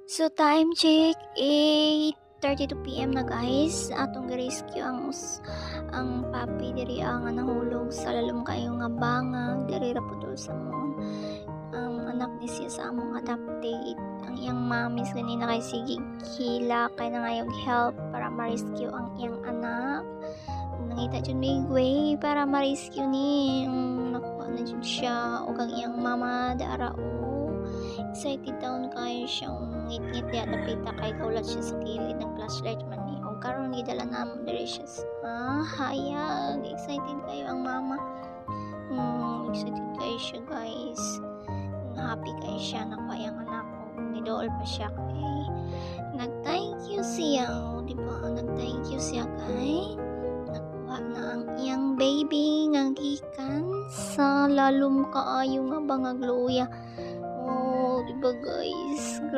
So time check 8:32 PM na guys. Atong gi-rescue ang papi diri ang nahulog sa lalom kayo nga bangag diri ra pudol sa mon. Ang anak ni siya sa among adopted. Ang iyang mamis ganina kay sige hila kay nangayog help para ma-rescue ang iyang anak. Nangita jud may way para ma-rescue ni nakuha na jud siya ug ang iyang mama dara excited taon kayo siyang ngit-ngit diya napita kay kaulat siya sa kilid ng flashlight man ni o karon gidala namo diri siya sa hayag excited kayo ang mama excited kayo siya guys happy kayo siya nakuha yung anak ko nidool pa siya kay nag-thank you siya di ba nag-thank you siya kay nakuha na ang iyang baby nga gikan sa lalom kaayo nga bangag luya. Oh, diba guys?